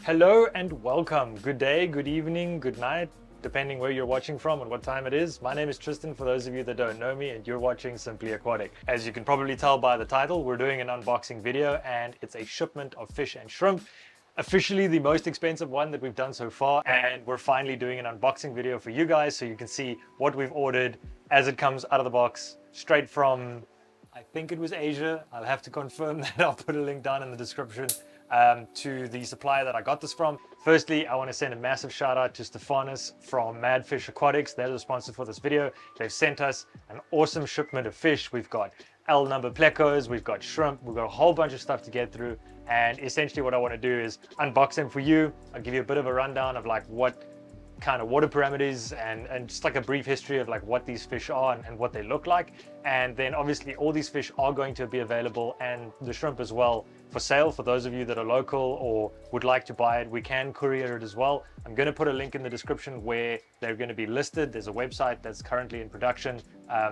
Hello and welcome. Good day, good evening, good night, depending where you're watching from and what time it is. My name is Tristan, for those of you that don't know me, and you're watching Simply Aquatic. As you can probably tell by the title, we're doing an unboxing video, and it's a shipment of fish and shrimp. Officially the most expensive one that we've done so far, and we're finally doing an unboxing video for you guys so you can see what we've ordered as it comes out of the box, straight from, I think it was Asia. I'll have to confirm that. I'll put a link down in the description to the supplier that I got this from. Firstly, I want to send a massive shout out to Stefanis from Madfish Aquatics. They're the sponsor for this video. They've sent us an awesome shipment of fish. We've got L number plecos, we've got shrimp, we've got a whole bunch of stuff to get through. And essentially what I want to do is unbox them for you. I'll give you a bit of a rundown of like what kind of water parameters and just like a brief history of like what these fish are and what they look like. And then obviously all these fish are going to be available, and the shrimp as well, for sale. For those of you that are local or would like to buy it, we can courier it as well. I'm going to put a link in the description where they're going to be listed. There's a website that's currently in production,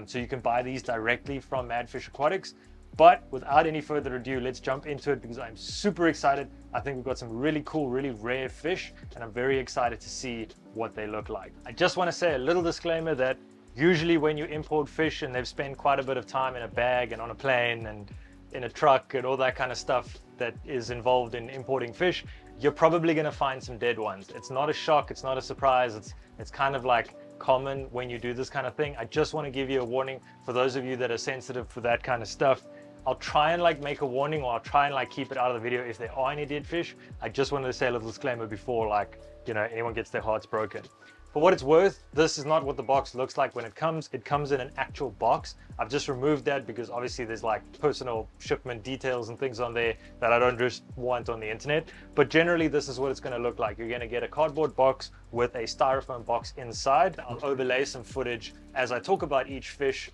so you can buy these directly from Madfish Aquatics. But without any further ado, let's jump into it because I'm super excited. I think we've got some really cool, really rare fish, and I'm very excited to see what they look like. I just want to say a little disclaimer that usually when you import fish and they've spent quite a bit of time in a bag and on a plane and in a truck and all that kind of stuff that is involved in importing fish, you're probably going to find some dead ones. It's not a shock, it's not a surprise, it's kind of like common when you do this kind of thing. I just want to give you a warning for those of you that are sensitive for that kind of stuff. I'll try and like make a warning, or I'll try and like keep it out of the video if there are any dead fish. I just wanted to say a little disclaimer before, like, you know, anyone gets their hearts broken. For what it's worth, this is not what the box looks like when it comes. It comes in an actual box. I've just removed that because obviously there's like personal shipment details and things on there that I don't just want on the internet. But generally this is what it's going to look like. You're going to get a cardboard box with a styrofoam box inside. I'll overlay some footage as I talk about each fish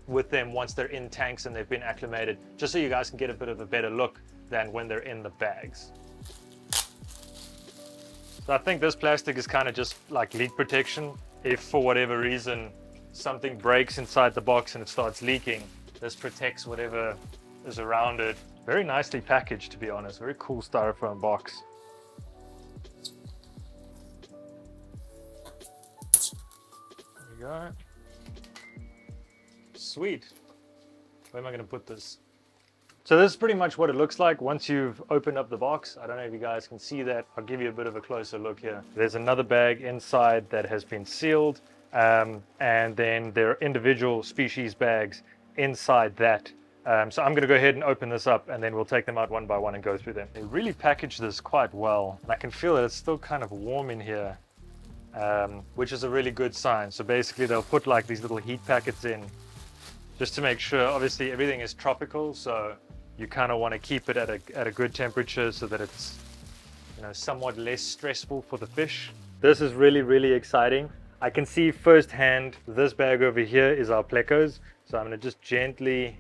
with them once they're in tanks and they've been acclimated, just so you guys can get a bit of a better look than when they're in the bags. So I think this plastic is kind of just like leak protection. If for whatever reason something breaks inside the box and it starts leaking, this protects whatever is around it. Very nicely packaged, to be honest. Very cool styrofoam box. There we go. Sweet. Where am I going to put this? So this is pretty much what it looks like once you've opened up the box. I don't know if you guys can see that. I'll give you a bit of a closer look here. There's another bag inside that has been sealed, and then there are individual species bags inside that. So I'm going to go ahead and open this up, and then we'll take them out one by one and go through them. They really packaged this quite well, and I can feel that it's still kind of warm in here, which is a really good sign. So basically they'll put like these little heat packets in just to make sure. Obviously everything is tropical, so you kind of want to keep it at a good temperature so that it's, you know, somewhat less stressful for the fish. This is really, really exciting. I can see firsthand this bag over here is our plecos. So I'm going to just gently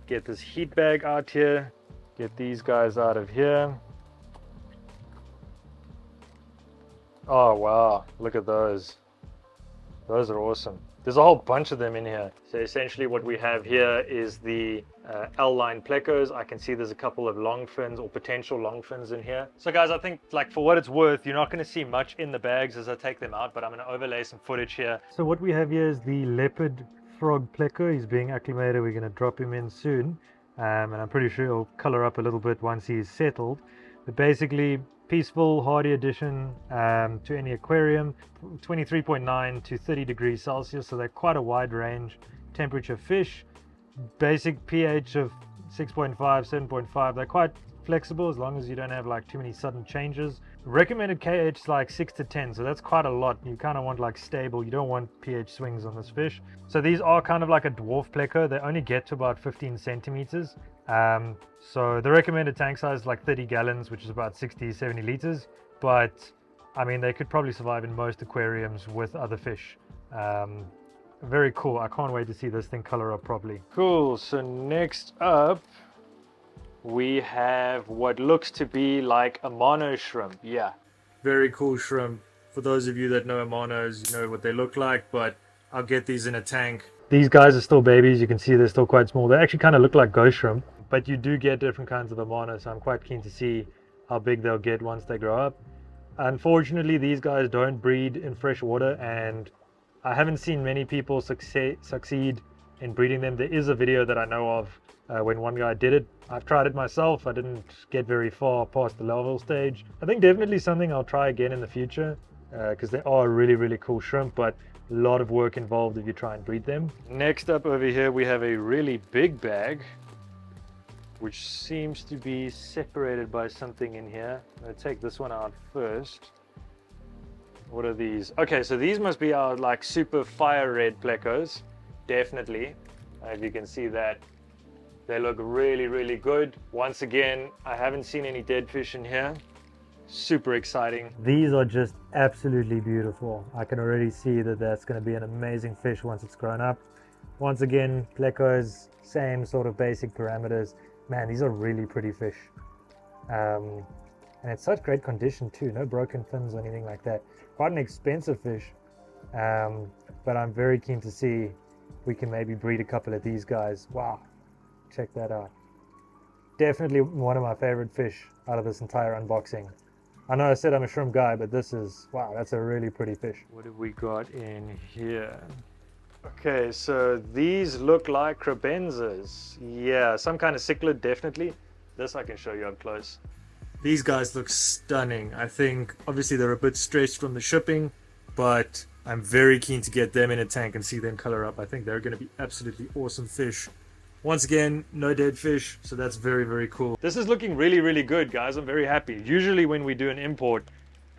get this heat bag out here, get these guys out of here. Oh wow, look at those. Those are awesome. There's a whole bunch of them in here. So essentially what we have here is the L-line plecos. I can see there's a couple of long fins or potential long fins in here. So guys, I think like for what it's worth, you're not going to see much in the bags as I take them out, but I'm going to overlay some footage here. So what we have here is the Leopard frog pleco. He's being acclimated. We're going to drop him in soon. And I'm pretty sure he'll color up a little bit once he's settled. But basically, peaceful, hardy addition to any aquarium, 23.9 to 30 degrees Celsius, so they're quite a wide range temperature fish. Basic pH of 6.5, 7.5. They're quite flexible as long as you don't have like too many sudden changes. Recommended KH is like 6 to 10, so that's quite a lot. You kind of want like stable, you don't want pH swings on this fish. So these are kind of like a dwarf pleco. They only get to about 15 centimeters. So the recommended tank size is like 30 gallons, which is about 60-70 liters, but I mean they could probably survive in most aquariums with other fish. Very cool. I can't wait to see this thing color up properly. Cool. So next up we have what looks to be like a Mano shrimp. Yeah, very cool shrimp. For those of you that know Manos, you know what they look like, but I'll get these in a tank. These guys are still babies. You can see they're still quite small. They actually kind of look like ghost shrimp, but you do get different kinds of Mano, so I'm quite keen to see how big they'll get once they grow up. Unfortunately, these guys don't breed in fresh water, and I haven't seen many people succeed in breeding them. There is a video that I know of when one guy did it. I've tried it myself. I didn't get very far past the larval stage. I think definitely something I'll try again in the future, because they are really, really cool shrimp, but a lot of work involved if you try and breed them. Next up over here, we have a really big bag, which seems to be separated by something in here. I'm going to take this one out first. What are these? Okay, so these must be our like super fire red plecos. Definitely. If you can see that, they look really, really good. Once again, I haven't seen any dead fish in here. Super exciting. These are just absolutely beautiful. I can already see that that's going to be an amazing fish once it's grown up. Once again, plecos, same sort of basic parameters. Man, these are really pretty fish. And it's such great condition too. No broken fins or anything like that. Quite an expensive fish. But I'm very keen to see we can maybe breed a couple of these guys. Wow, check that out. Definitely one of my favorite fish out of this entire unboxing. I know I said I'm a shrimp guy, but this is, wow, that's a really pretty fish. What have we got in here? Okay, so these look like crabenzas. Yeah, some kind of cichlid, definitely. This I can show you up close. These guys look stunning. I think obviously they're a bit stressed from the shipping, but I'm very keen to get them in a tank and see them color up. I think they're going to be absolutely awesome fish. Once again, no dead fish, so that's very, very cool. This is looking really, really good, guys. I'm very happy. Usually when we do an import,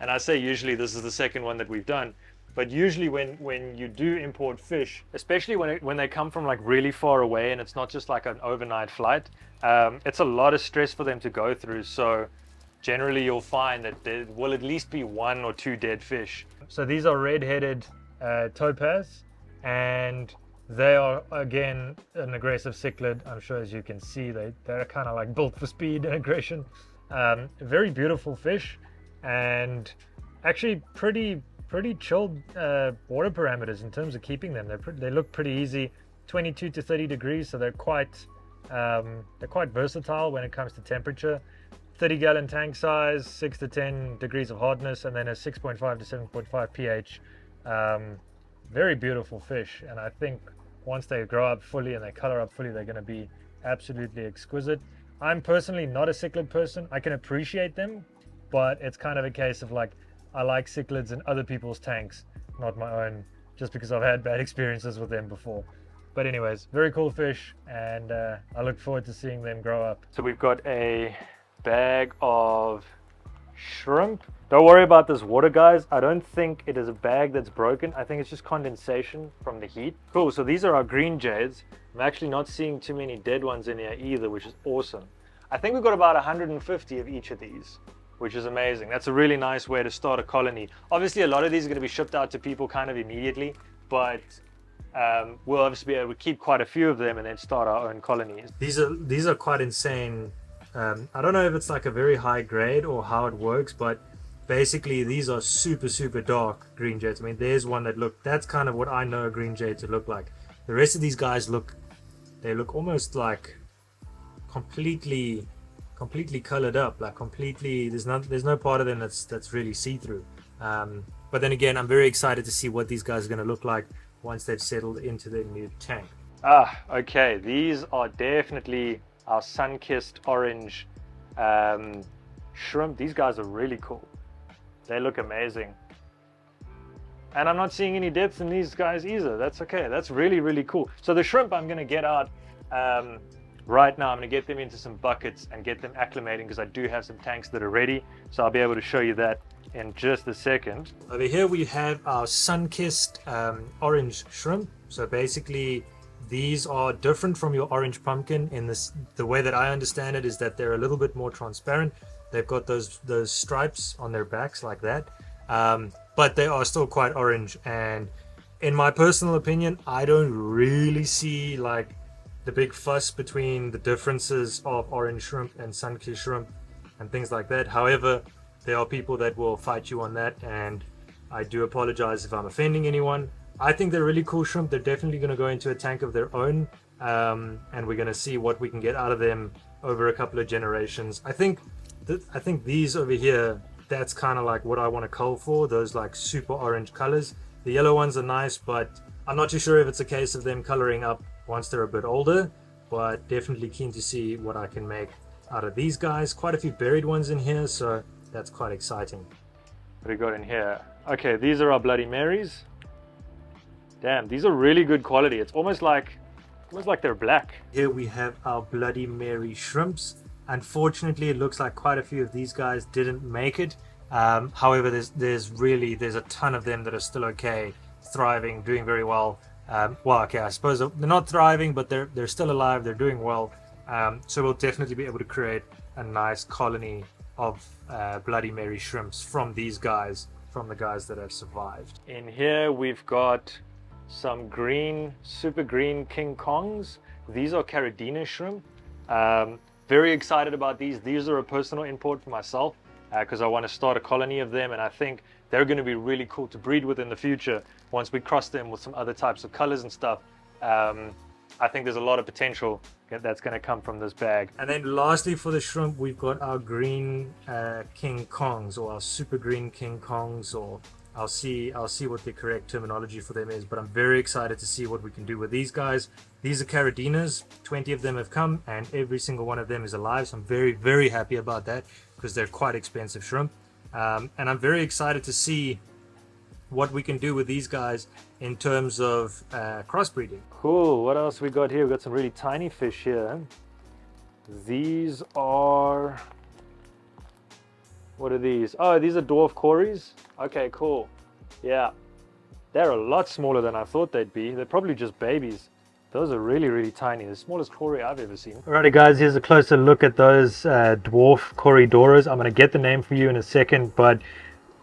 and I say usually, this is the second one that we've done, but usually when you do import fish, especially when they come from like really far away and it's not just like an overnight flight, it's a lot of stress for them to go through. So generally you'll find that there will at least be 1 or 2 dead fish. So these are Redheaded Topaz, and they are again an aggressive cichlid. I'm sure, as you can see, they're kind of like built for speed and aggression. Very beautiful fish, and actually pretty chilled water parameters in terms of keeping them. They look pretty easy, 22 to 30 degrees, so they're quite versatile when it comes to temperature. 30-gallon tank size, 6 to 10 degrees of hardness, and then a 6.5 to 7.5 pH. Very beautiful fish, and I think once they grow up fully and they color up fully, they're going to be absolutely exquisite. I'm personally not a cichlid person. I can appreciate them, but it's kind of a case of like, I like cichlids in other people's tanks, not my own, just because I've had bad experiences with them before. But anyways, very cool fish, and I look forward to seeing them grow up. So we've got a bag of shrimp. Don't worry about this water, guys. I don't think it is a bag that's broken. I think it's just condensation from the heat. Cool, so these are our green jades. I'm actually not seeing too many dead ones in here either, which is awesome. I think we've got about 150 of each of these, which is amazing. That's a really nice way to start a colony. Obviously, a lot of these are going to be shipped out to people kind of immediately, but we'll obviously be able to keep quite a few of them and then start our own colonies. These are quite insane. I don't know if it's like a very high grade or how it works, but basically these are super dark green jades. I mean, there's one that's kind of what I know a green jade to look like. The rest of these guys look almost like completely colored up, like completely, there's no part of them that's really see-through. But then again, I'm very excited to see what these guys are going to look like once they've settled into their new tank. Okay, these are definitely our Sunkissed orange shrimp. These guys are really cool. They look amazing. And I'm not seeing any depth in these guys either. That's okay. That's really cool. So the shrimp I'm going to get out right now. I'm going to get them into some buckets and get them acclimating, because I do have some tanks that are ready. So I'll be able to show you that in just a second. Over here we have our Sunkissed orange shrimp. So basically these are different from your orange pumpkin in this. The way that I understand it is that they're a little bit more transparent. They've got those stripes on their backs like that, but they are still quite orange. And in my personal opinion, I don't really see like the big fuss between the differences of orange shrimp and sun-kissed shrimp and things like that. However, there are people that will fight you on that, and I do apologize if I'm offending anyone. I think they're really cool shrimp. They're definitely going to go into a tank of their own, and we're going to see what we can get out of them over a couple of generations. I think I think these over here, that's kind of like what I want to cull for, those like super orange colors. The yellow ones are nice, but I'm not too sure if it's a case of them coloring up once they're a bit older, but definitely keen to see what I can make out of these guys. Quite a few buried ones in here, so that's quite exciting. What do we got in here? Okay, these are our Bloody Marys. Damn, these are really good quality. It's almost like they're black. Here we have our Bloody Mary shrimps. Unfortunately, it looks like quite a few of these guys didn't make it. However, there's a ton of them that are still okay, thriving, doing very well. Well, okay, I suppose they're not thriving, but they're still alive. They're doing well. So we'll definitely be able to create a nice colony of Bloody Mary shrimps from these guys, from the guys that have survived. In here, we've got some green, super green King Kongs. These are Corydora shrimp. Very excited about these. These are a personal import for myself because I want to start a colony of them, and I think they're going to be really cool to breed with in the future once we cross them with some other types of colors and stuff. I think there's a lot of potential that's going to come from this bag. And then lastly for the shrimp, we've got our green King Kongs, or our super green King Kongs, or I'll see what the correct terminology for them is, but I'm very excited to see what we can do with these guys. These are Corodoras. 20 of them have come, and every single one of them is alive, so I'm very, very happy about that because they're quite expensive shrimp. And I'm very excited to see what we can do with these guys in terms of crossbreeding. Cool. What else we got here? We've got some really tiny fish here. These are... What are these? Oh, these are Dwarf Corys. Okay, cool. Yeah. They're a lot smaller than I thought they'd be. They're probably just babies. Those are really, really tiny. The smallest Cory I've ever seen. Alrighty guys, here's a closer look at those Dwarf Corydoras. I'm going to get the name for you in a second, but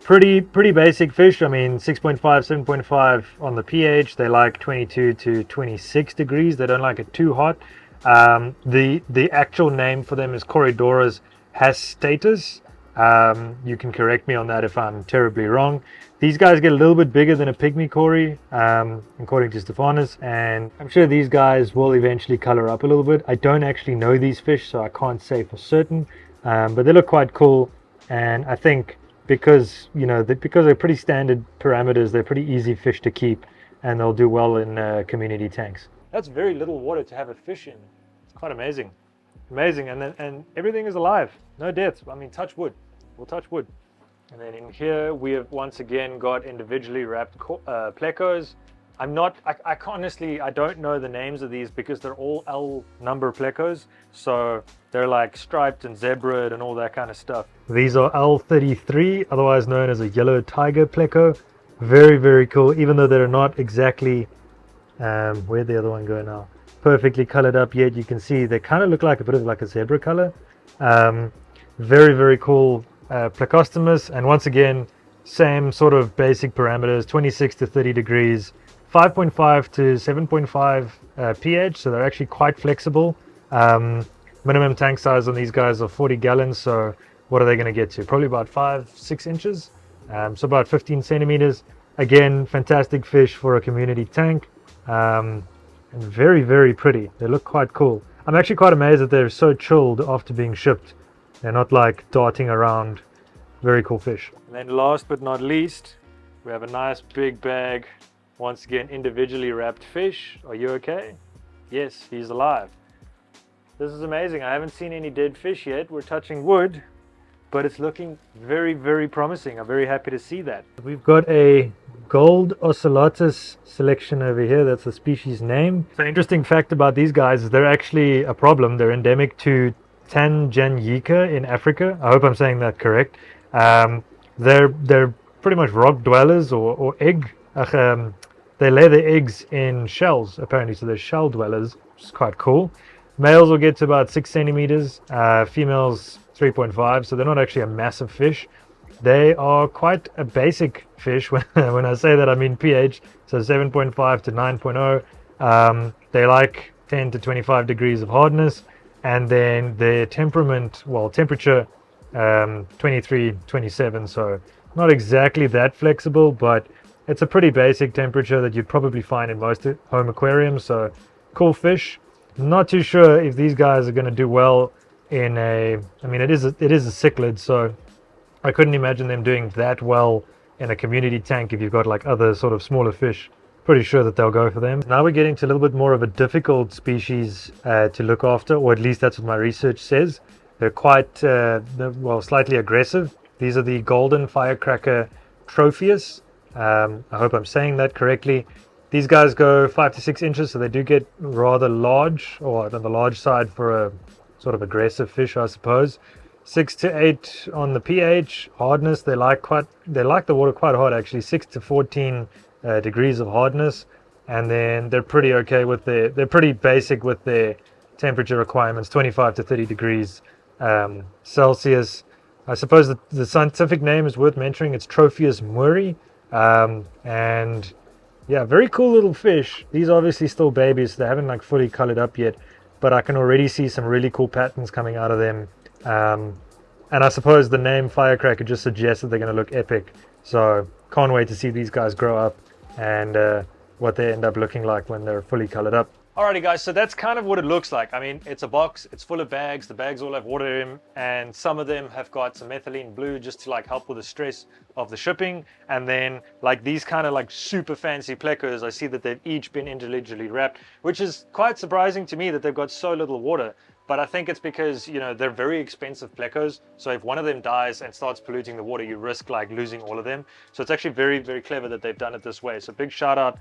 pretty basic fish. I mean, 6.5, 7.5 on the pH. They like 22 to 26 degrees. They don't like it too hot. The actual name for them is Corydoras hastatus. You can correct me on that if I'm terribly wrong. These guys get a little bit bigger than a pygmy Cory, according to Stephanus, and I'm sure these guys will eventually color up a little bit. I don't actually know these fish, so I can't say for certain, but they look quite cool, and I think because they're pretty standard parameters, they're pretty easy fish to keep, and they'll do well in community tanks. That's very little water to have a fish in. It's quite amazing. Amazing, and everything is alive, no deaths. I mean, touch wood. We'll touch wood. And then in here we have once again got individually wrapped Plecos. I honestly don't know the names of these because they're all L number Plecos, so they're like striped and zebraed and all that kind of stuff. These are L33, otherwise known as a yellow tiger Pleco. Very, very cool, even though they're not exactly where'd the other one go now? Perfectly colored up yet. You can see they kind of look like a bit of like a zebra color. Very, very cool Plecostomus, and once again same sort of basic parameters, 26 to 30 degrees, 5.5 to 7.5 pH, so they're actually quite flexible. Minimum tank size on these guys are 40 gallons, so what are they going to get to? Probably about 5-6 inches, so about 15 centimeters. Again, fantastic fish for a community tank. And very, very pretty. They look quite cool. I'm actually quite amazed that they're so chilled after being shipped. They're not like darting around. Very cool fish. And then last but not least, we have a nice big bag. Once again, individually wrapped fish. Are you okay? Yes, he's alive. This is amazing. I haven't seen any dead fish yet. We're touching wood, but it's looking very, very promising. I'm very happy to see that. We've got a gold ocelotus selection over here. That's the species name. So interesting fact about these guys is they're actually a problem. They're endemic to Tanganyika in Africa. I hope I'm saying that correct. They're pretty much rock dwellers or egg. They lay their eggs in shells apparently, so they're shell dwellers, which is quite cool. Males will get to about 6 centimeters, females 3.5, so they're not actually a massive fish. They are quite a basic fish. When I say that, I mean pH, so 7.5 to 9.0. They like 10 to 25 degrees of hardness, and then their temperature 23, 27, so not exactly that flexible, but it's a pretty basic temperature that you'd probably find in most home aquariums, so cool fish. Not too sure if these guys are going to do well in a, I mean, it is a cichlid, so I couldn't imagine them doing that well in a community tank if you've got like other sort of smaller fish. Pretty sure that they'll go for them. Now we're getting to a little bit more of a difficult species to look after, or at least that's what my research says. They're quite, well, slightly aggressive. These are the golden firecracker trophius. I hope I'm saying that correctly. These guys go 5 to 6 inches, so they do get rather large, or on the large side for a sort of aggressive fish, I suppose. 6 to 8 on the pH. Hardness, they like the water quite hard actually. 6 to 14 degrees of hardness, and then they're pretty okay with they're pretty basic with their temperature requirements, 25 to 30 degrees Celsius. I suppose the scientific name is worth mentioning. It's Tropheus muri, and yeah, very cool little fish. These are obviously still babies, so they haven't like fully colored up yet, but I can already see some really cool patterns coming out of them. And I suppose the name Firecracker just suggests that they're going to look epic. So can't wait to see these guys grow up and what they end up looking like when they're fully colored up. Alrighty guys, so that's kind of what it looks like. I mean, it's a box, it's full of bags, the bags all have water in them, and some of them have got some methylene blue just to like help with the stress of the shipping. And then like these kind of like super fancy plecos, I see that they've each been individually wrapped, which is quite surprising to me that they've got so little water. But I think it's because, you know, they're very expensive plecos. So if one of them dies and starts polluting the water, you risk like losing all of them. So it's actually very, very clever that they've done it this way. So big shout out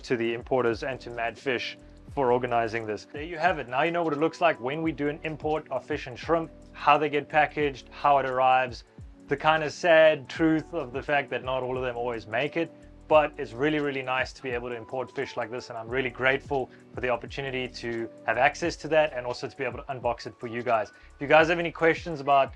to the importers and to Mad Fish for organizing this. There you have it. Now you know what it looks like when we do an import of fish and shrimp, how they get packaged, how it arrives, the kind of sad truth of the fact that not all of them always make it. But it's really, really nice to be able to import fish like this, and I'm really grateful for the opportunity to have access to that and also to be able to unbox it for you guys. If you guys have any questions about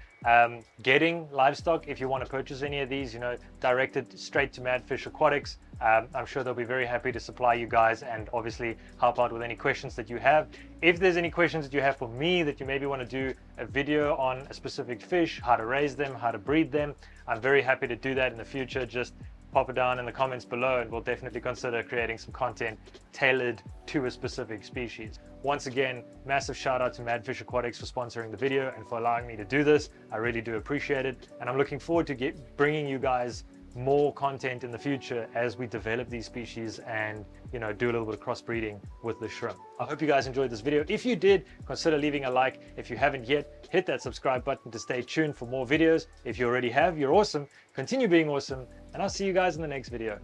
getting livestock, if you want to purchase any of these, you know, directed straight to Mad Fish Aquatics, I'm sure they'll be very happy to supply you guys and obviously help out with any questions that you have. If there's any questions that you have for me that you maybe want to do a video on a specific fish, how to raise them, how to breed them, I'm very happy to do that in the future. Just pop it down in the comments below and we'll definitely consider creating some content tailored to a specific species. Once again, massive shout out to Mad Fish Aquatics for sponsoring the video and for allowing me to do this. I really do appreciate it, and I'm looking forward to bringing you guys more content in the future as we develop these species and, you know, do a little bit of crossbreeding with the shrimp. I hope you guys enjoyed this video. If you did, consider leaving a like. If you haven't yet, hit that subscribe button to stay tuned for more videos. If you already have, you're awesome. Continue being awesome, and I'll see you guys in the next video.